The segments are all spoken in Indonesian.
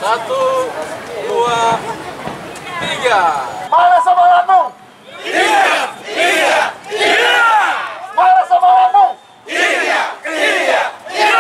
1, 2, 3. Mana semangatmu? Iya, iya, iya. Mana semangatmu? Iya, iya, iya.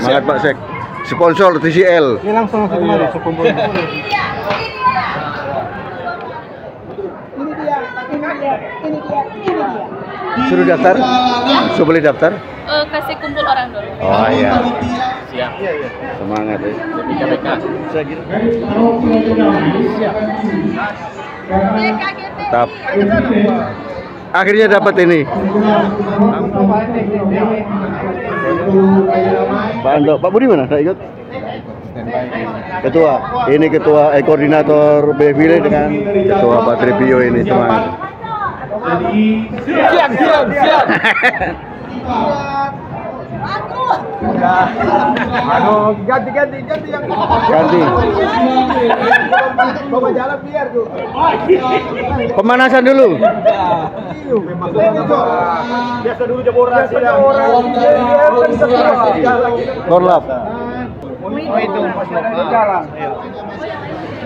Semangat Pak Sek. Sponsor TCL. Ini langsung kemari sekumpul. Ini dia. Suruh daftar? Suruh boleh daftar? Kasih kumpul orang dulu. Oh iya. Siap. Iya, iya. Semangat ya. BK. Saya gitu. Siap. Tetap. Akhirnya dapat ini. Pak Anto, Pak Budi mana? Tidak ikut? Ketua, ini ketua koordinator Bevile dengan ketua Pak Tripio ini semangat. Siap. Aduh, ganti yang Ganti. bawa jalan biar tuh. Pemanasan dulu. Biasa dulu jaboran. Korlap.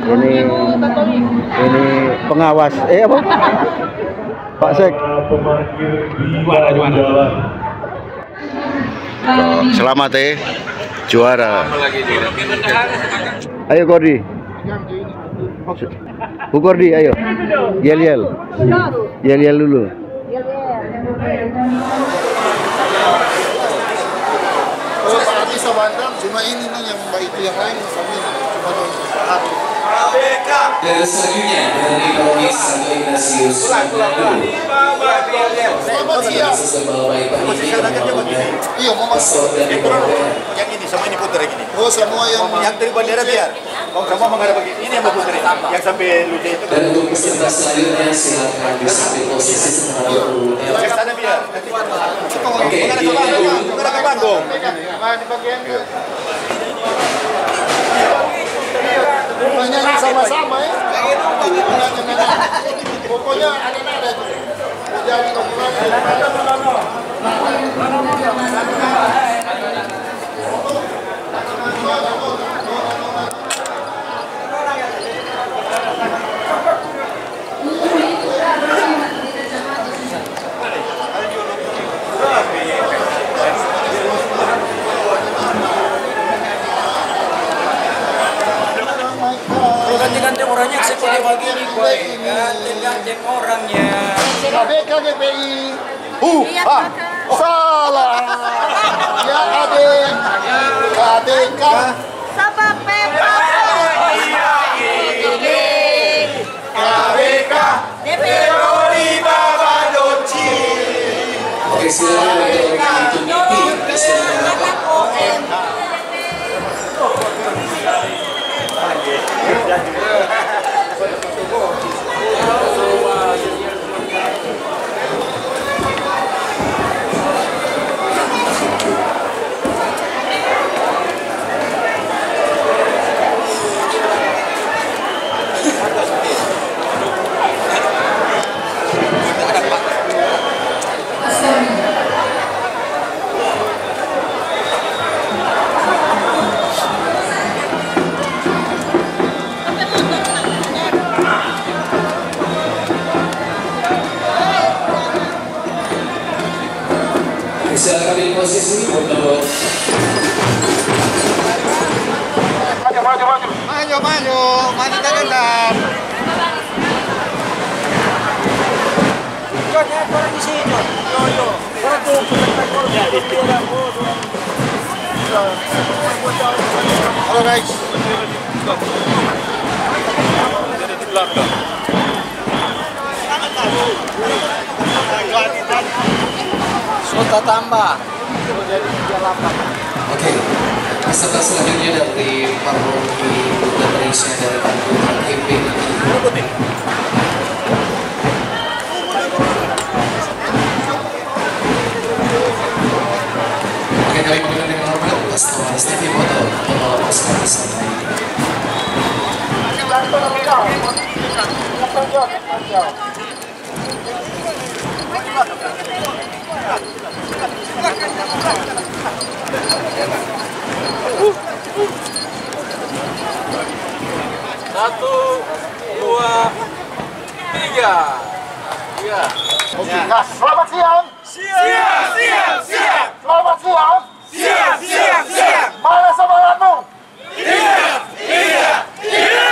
Ini pengawas. Apa? Pak Sek. Selamat juara. Ayo Gordi. Bu Gordi, ayo. Yel dulu. Oh, Pak Adi Sabandam, cuma ini nih yang baik itu yang lain kami cuma Pak Adi. Dan selanjutnya dari Romi Santo Ignatius dulu. Selamat siang. Iya, mau masuk. Yang ini sama ini putar gini. Oh, semua yang Yang dari bandara biar. Kalau semua menghadap begini, ini yang mau putar. Yang sampai lucu itu. Dan untuk peserta selanjutnya silakan diambil posisi sementara dulu. Yang sana biar. Oke, Menghadap ke Bandung. di bagian itu. Nyanyi sama-sama ya. Pokoknya ada itu. Jadi Ganti orangnya seperti begini, ganti orangnya. KBK GPI. Salah. Ya adik. KBK. Sama Pepa. KBK. DPI. Oke, silakan untuk silakan ambil posisi untuk Maju terendam. Orang di sini. Orang tuh. Halo guys. Sudah tambah. Oke, peserta selanjutnya dari Paroki Bunda Malaysia dari Bandung. Satu, dua, tiga. Iya. Nah, selamat siang. Siap, siap, siap. Selamat siang. Siap, siap, siap. Mana semangatmu? Iya, iya, iya.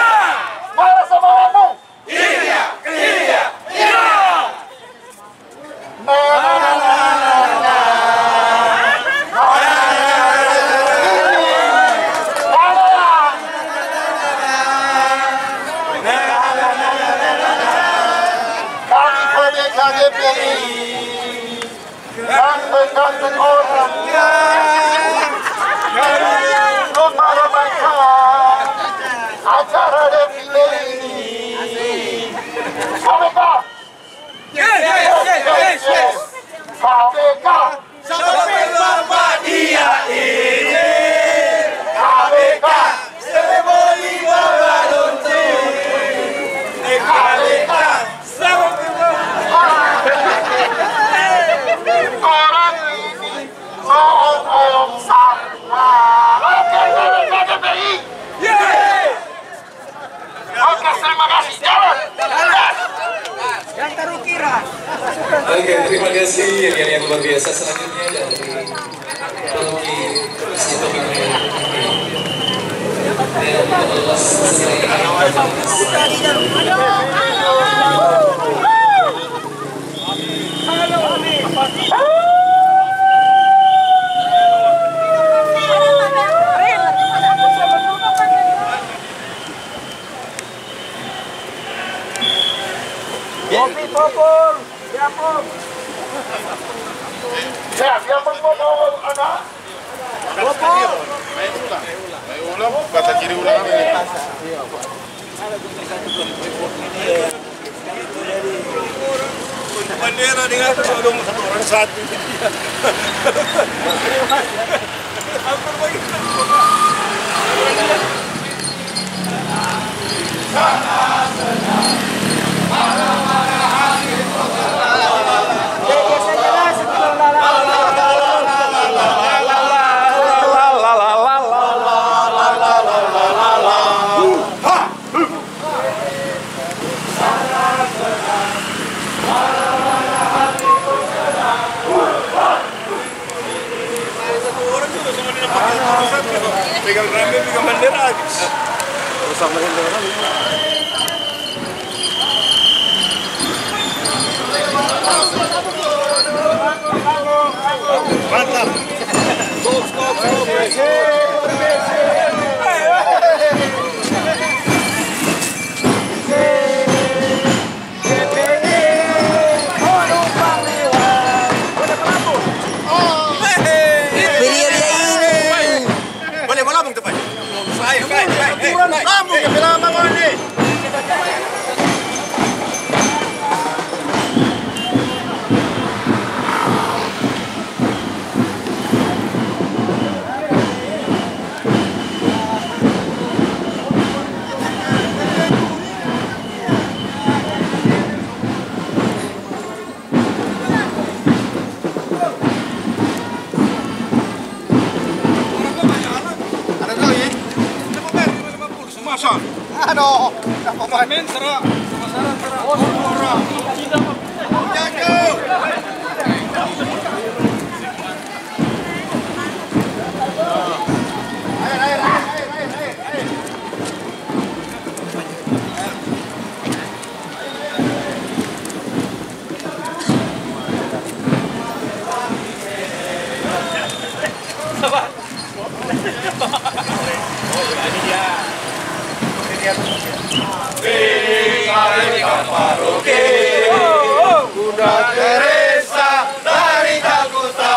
Mana semangatmu? Iya, iya, iya. KDPI ganteng-ganteng orang untuk meramaikan acara defile ini. KPK KPK Sampai bapak dia ini. KPK Seremoni Babalonte. KPK orang ini bohong sama. Oke, KDPI. Oke, terima kasih. Jalan. Oke, terima kasih yang luar biasa. Selanjutnya dari Rocky Sitomi. Kopi popor, siapun. Siapa bohong anak? Main ulang, kata ciri ulang apa ini? Bendera dengan satu orang satu. Pegang rame, pegang bendera habis. Rusak bendera. Mantap. Stop. Boleh melambung tepat. Baik. Lambung ya, melambung ini. Ano? Pemain serah. Bunda Teresa dari Calcutta.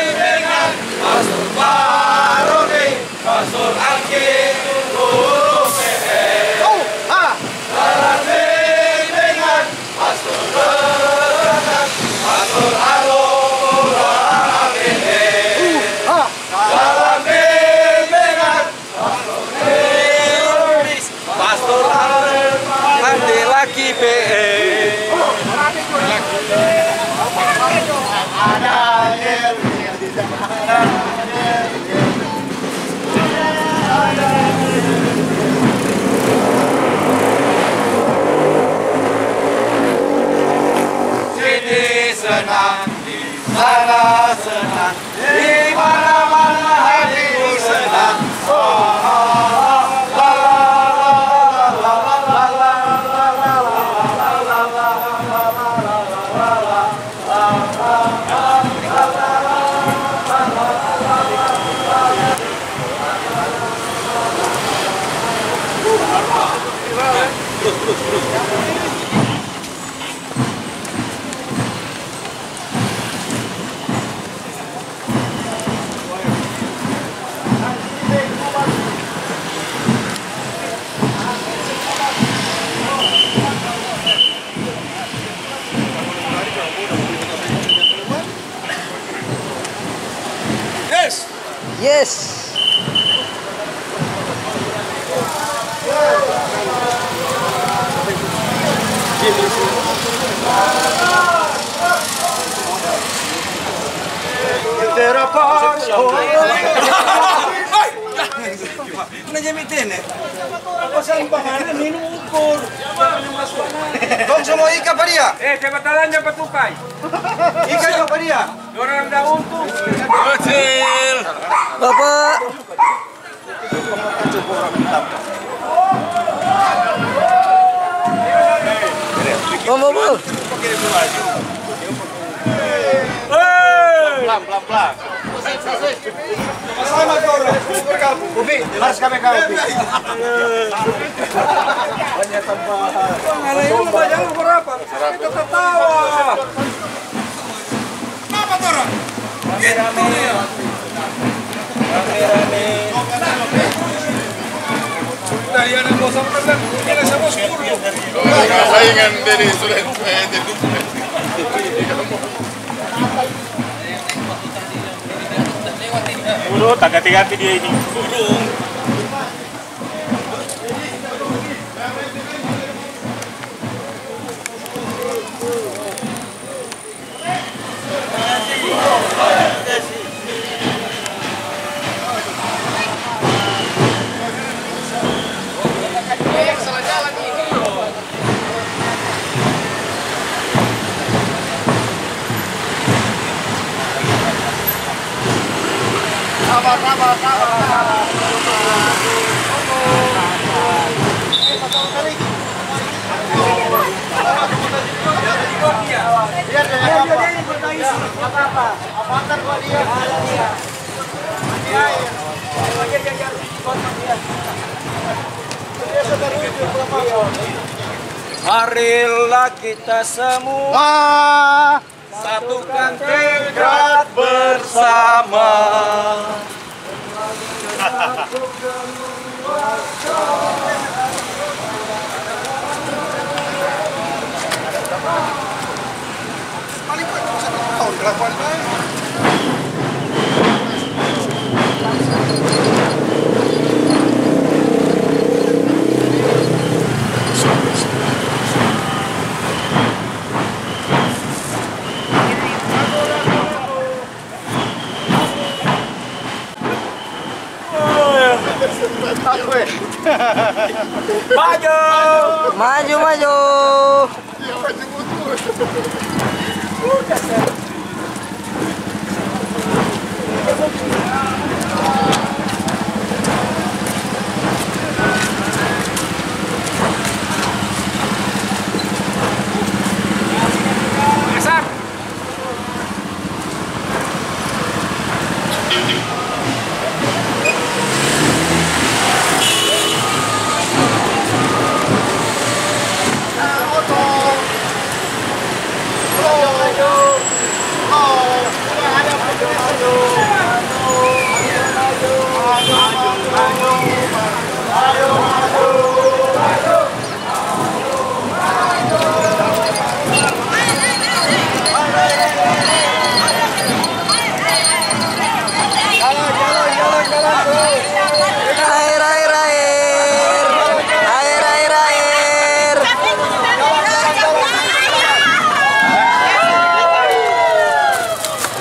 Dengan Pastor Baroni, Pastor Angki, Guru PE. Salam dengan Pastor Bernard, Pastor Alora APE. Salam dengan Pastor Neronis, Sana senang, di mana-mana hatiku senang. Yes. Kong semua ikan pa dia. Kebatalan niya patukay. Ikan yung pa dia. Dorang daun tuh. Kecil. Bapak. Bapak. Pelan. Sama kau. Ubi, harus kami kau. Ubi. Banyak tambahan. Ngalahin bayang berapa? Kita tertawa. Apa orang? Rame-rame. Rame-rame. Sudah ya nak bos apa kan? Ini sama sepuluh. Saingan dari sudah Burung, tak ganti-ganti dia ini. Burung. Marilah kita semua satukan tekad bersama. paling banyak 1 tahun kelakuan baik. Maju, maju, maju.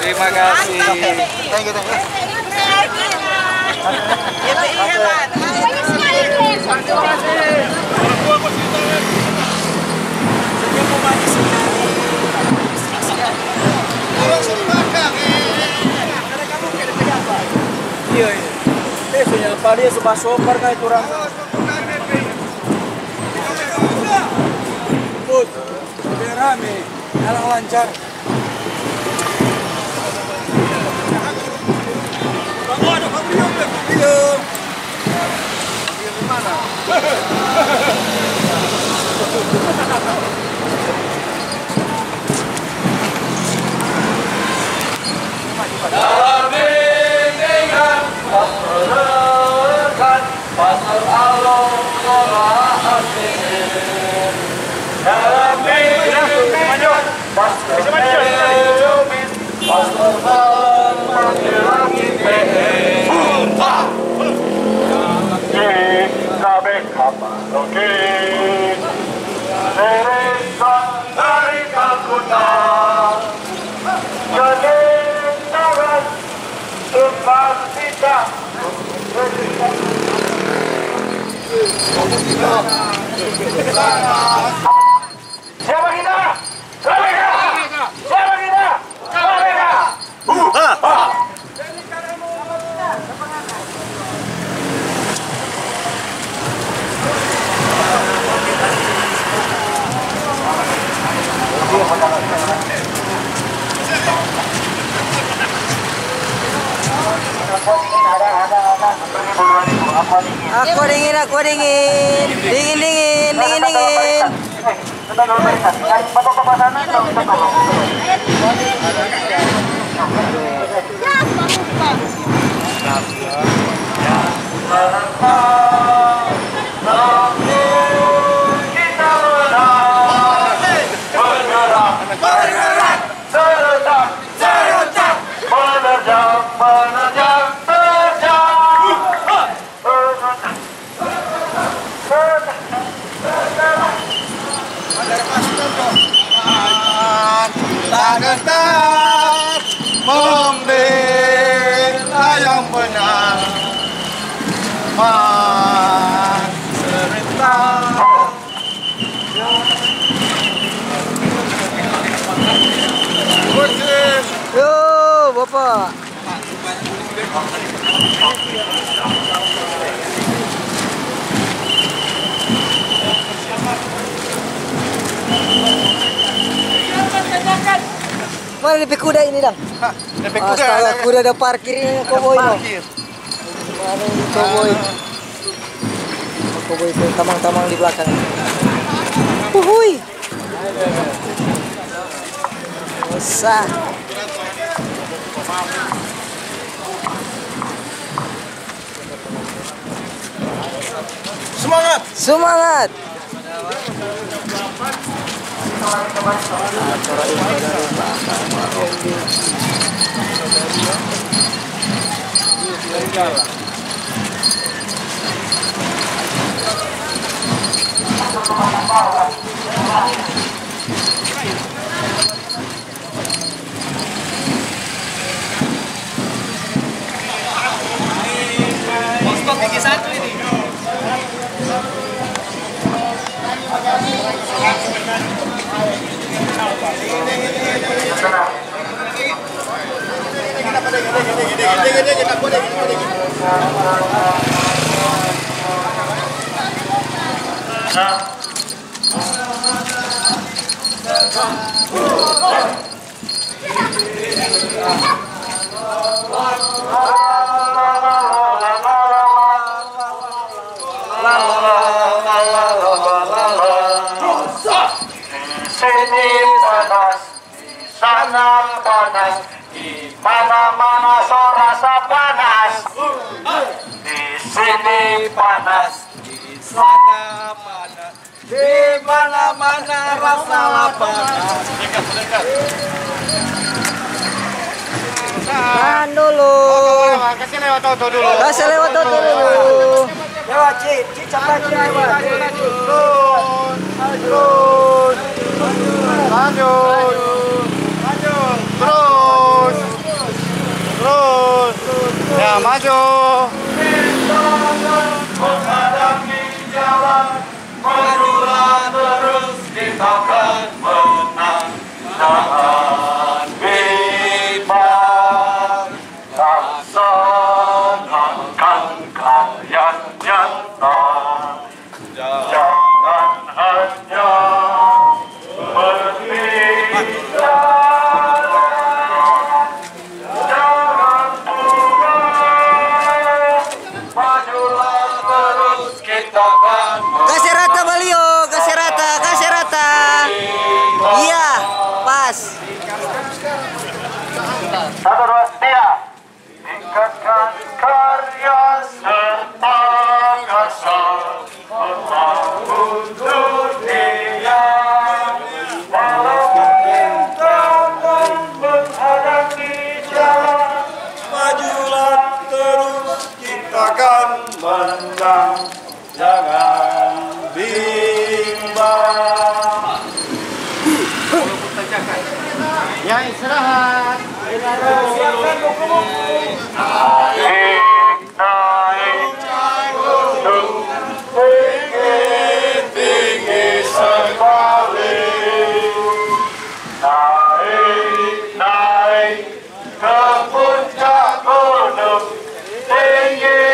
Terima kasih. Thank you, thank you. Senyum manis sekali. dia sebab sopar kayak kurang. Put, biar rame, jalan lancar. Ada Fabrio, Fabrio. Di mana? Dalam bimbingan pasrahkan pasal Allah Al-Azim. Dalam bimbingan pasal langit sumpah. Jika bekamarokin Serikan dari kalkutan Kedengaran Tuhan kita Siapa kita? KPK! Siapa kita? KPK! Aku dingin. Dingin. Tetap membela yang benar, serta Yo, Bapak. Mana DP kuda ini, Dang? DP Astaga, kuda ada parkirnya koboi. Mana ini koboi? Koboi itu tamang-tamang di belakang. Uhui. Usah. Semangat. Acara ini dari Stop gigi satu ini. Sini panas, di sana panas, di mana-mana so rasa panas. Di sini panas, di sana panas, di mana-mana rasa panas. Tahan dulu. kasih lewat auto dulu. Kasih lewat auto dulu. Lewat Ci cepat Ci lewat. Terus. Lanjut. Terus. Ya, maju. Menghadapi jalan, majulah terus, kita akan menang. Jangan bimbang, laksanakan karya. Kasih rata Balio, kasih rata, kasih rata. Iya, pas. 1, 2, 3. Tingkatkan karya serta kasar membangun dunia. Walaupun kita menghadapi jalan, majulah terus, kita akan menang. Jangan bimbang. Ya istirahat. Naik gunung tinggi sekali. Naik ke puncak gunung tinggi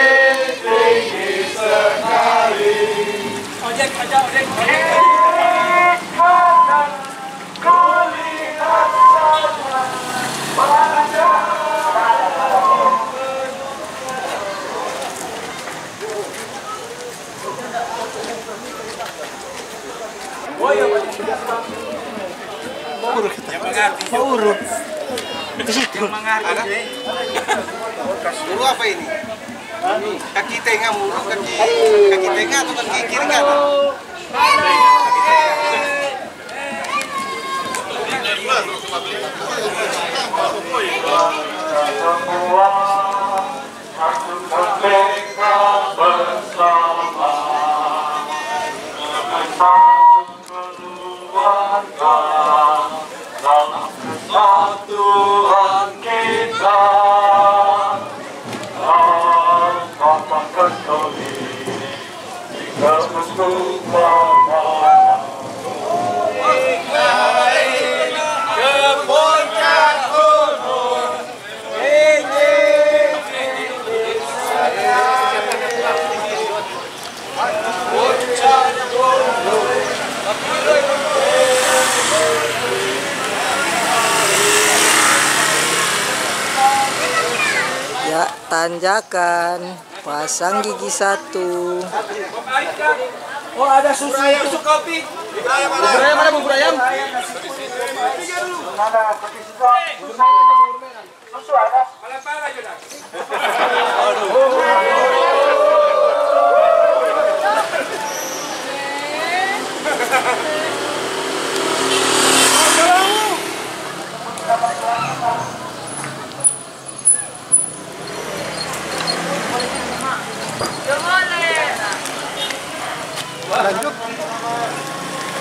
sekali. Ojek aja, ojek. Kulihat saja pada Muru apa ini? Kaki tengah muru, kaki tengah atau kaki kiri kanan? semua satu merdeka bersama, satu keluarga dalam kesatuan kita. Tanpa Katolik hingga untuk mana. Ya, tanjakan. Pasang gigi 1. Oh, ada susu kopi. Bubur ayam mana bubur ayam? Susu ada. Lanjut.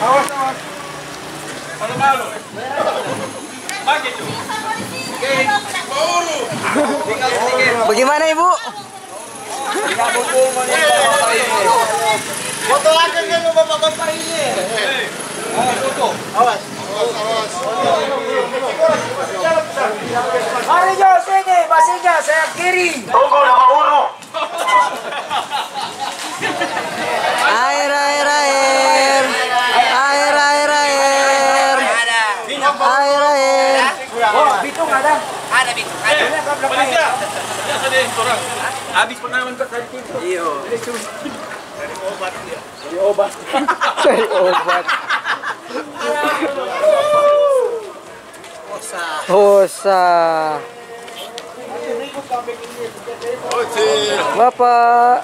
Awas. Malu-malu. Bagi tuh. Bagaimana Ibu? Foto lagi kan bapak-bapak ini. Awas. Mari Jo, sini, Basiga, saya kiri. Tunggu nama Uru. Air. Oh, bitung ada? Ada bitung. Ada. Habis pernah mentok tadi itu. Iya. Dari obat. Cari obat. Hosa. Bapak.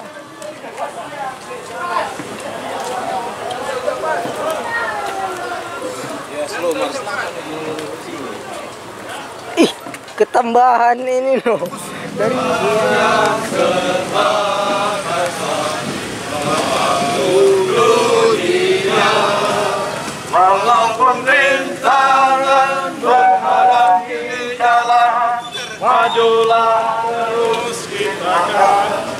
Ih, ketambahan ini loh. Dari Walaupun rintangan menghadapi jalan, majulah terus kita akan.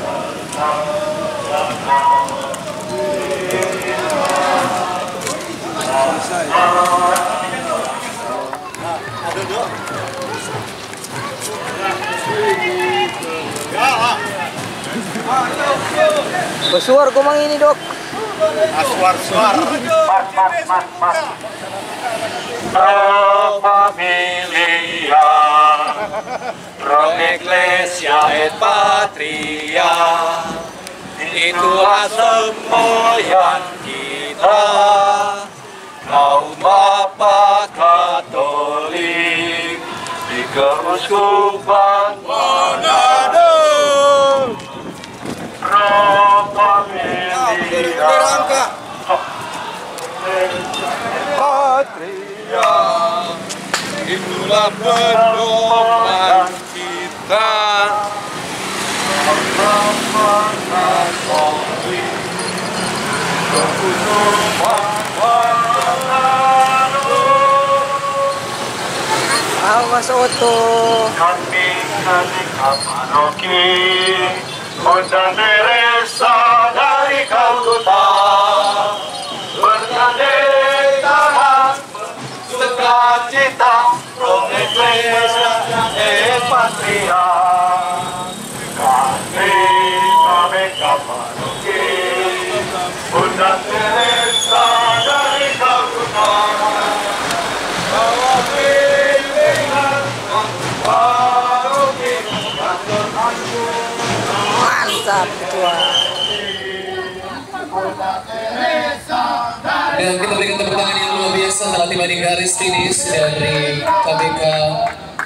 bersuar komang ini, Dok. Aswar-swar. Mas. Pro familia, pro ecclesia et patria, itulah semboyan kita, kaum Bapa Katolik di Keuskupan Manado. Roh Pemilihan Patria, itulah pedoman kita, Bapa Katolik Keuskupan Manado. Awas Oto. Kami ketika paroki Bunda Teresa dari Kalkuta bergandeng tangan sukacita pro Ecclesia et Patria. Kami paroki Bunda Teresa dari Kalkuta bawa bimbingan paroki Mantap ketua. Dan kita berikan tepuk tangan yang luar biasa telah tiba di garis finish dari KBK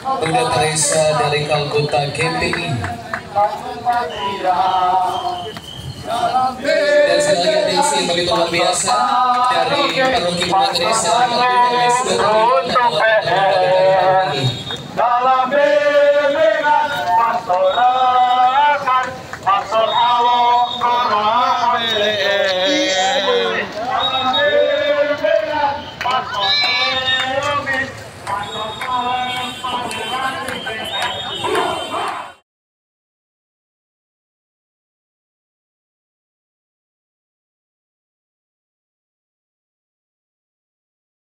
Bunda Teresa dari Kalkuta GPI. Dan sekali lagi atensi yang begitu luar biasa dari Paroki Bunda Teresa dari Kalkuta.